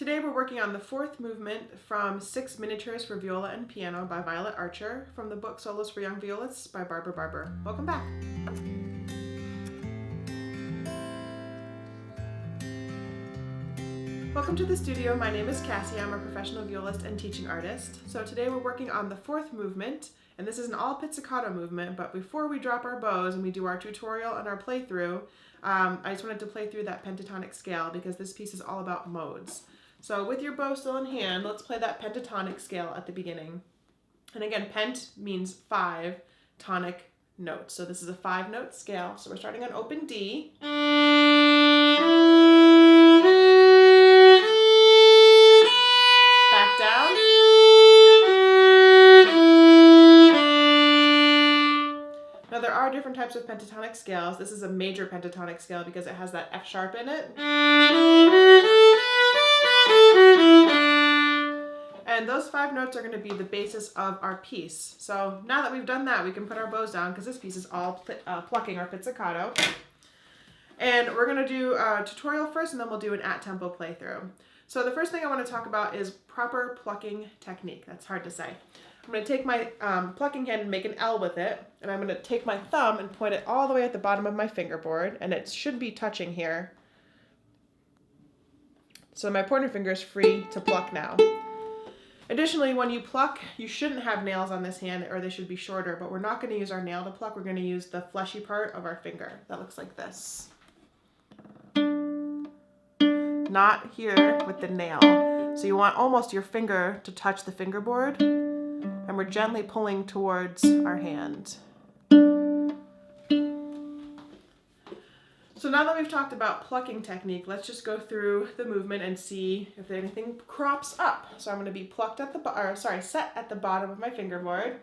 Today we're working on the fourth movement from 6 Miniatures for Viola and Piano by Violet Archer from the book Solos for Young Violists by Barbara Barber. Welcome back. Welcome to the studio. My name is Cassie. I'm a professional violist and teaching artist. So today we're working on the fourth movement, and this is an all pizzicato movement, but before we drop our bows and we do our tutorial and our playthrough, I just wanted to play through that pentatonic scale because this piece is all about modes. So with your bow still in hand, let's play that pentatonic scale at the beginning. And again, pent means 5 tonic notes. So this is a 5-note scale. So we're starting on open D. Back down. Now there are different types of pentatonic scales. This is a major pentatonic scale because it has that F sharp in it. And those 5 notes are going to be the basis of our piece. So now that we've done that, we can put our bows down because this piece is all plucking or pizzicato. And we're going to do a tutorial first, and then we'll do an at-tempo playthrough. So the first thing I want to talk about is proper plucking technique. That's hard to say. I'm going to take my plucking hand and make an L with it, and I'm going to take my thumb and point it all the way at the bottom of my fingerboard, and it should be touching here. So my pointer finger is free to pluck now. Additionally, when you pluck, you shouldn't have nails on this hand, or they should be shorter, but we're not going to use our nail to pluck. We're going to use the fleshy part of our finger. That looks like this. Not here with the nail. So you want almost your finger to touch the fingerboard, and we're gently pulling towards our hand. So now that we've talked about plucking technique, let's just go through the movement and see if anything crops up. So I'm going to be set at the bottom of my fingerboard.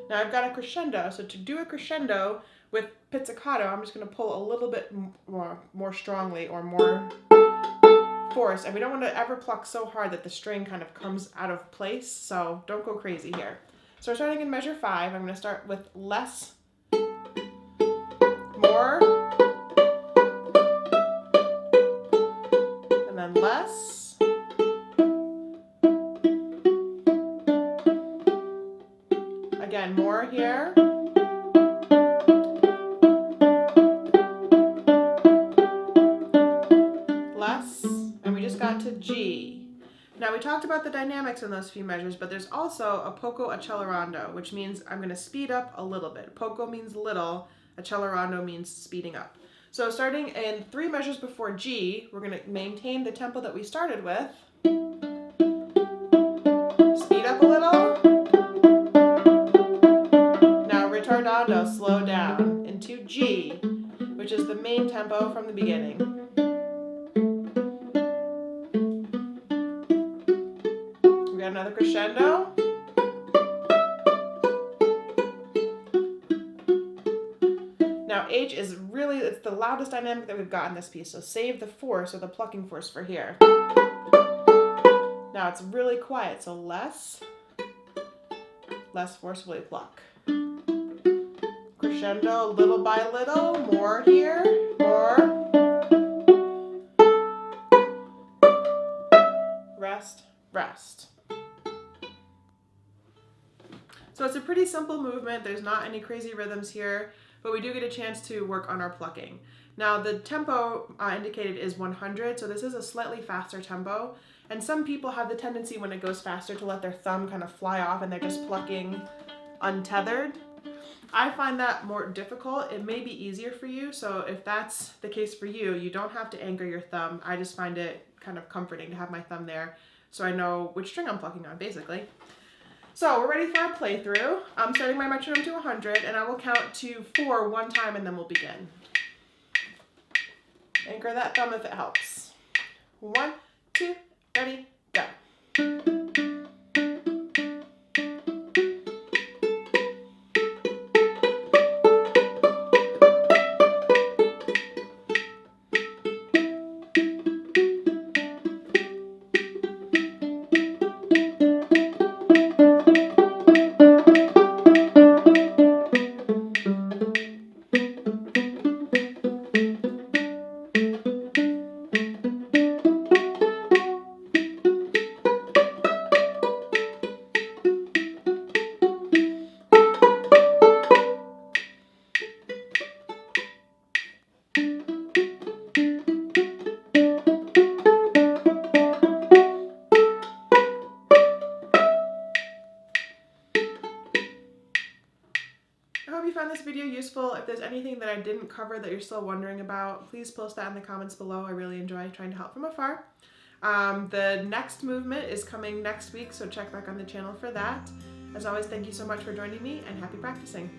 Now I've got a crescendo. So to do a crescendo with pizzicato, I'm just going to pull a little bit more strongly or more force. And we don't want to ever pluck so hard that the string kind of comes out of place. So don't go crazy here. So we're starting in measure 5. I'm going to start with less, more, and then less, again more here, less, and we just got to G. Now we talked about the dynamics in those few measures, but there's also a poco accelerando, which means I'm going to speed up a little bit. Poco means little, accelerando means speeding up. So starting in 3 measures before G, we're going to maintain the tempo that we started with. Speed up a little. Now ritardando, slow down into G, which is the main tempo from the beginning. Another crescendo. Now H is really, it's the loudest dynamic that we've got in this piece, so save the force or the plucking force for here. Now it's really quiet, so less forcefully pluck. Crescendo little by little, more here, more. Rest, rest. So it's a pretty simple movement. There's not any crazy rhythms here, but we do get a chance to work on our plucking. Now the tempo indicated is 100, so this is a slightly faster tempo. And some people have the tendency when it goes faster to let their thumb kind of fly off and they're just plucking untethered. I find that more difficult. It may be easier for you, so if that's the case for you, you don't have to anchor your thumb. I just find it kind of comforting to have my thumb there so I know which string I'm plucking on, basically. So we're ready for our playthrough. I'm setting my metronome to 100, and I will count to 4 one time, and then we'll begin. Anchor that thumb if it helps. 1, 2, ready, go. you found this video useful. If there's anything that I didn't cover that you're still wondering about, please post that in the comments below. I really enjoy trying to help from afar. The next movement is coming next week, so check back on the channel for that. As always, thank you so much for joining me, and happy practicing.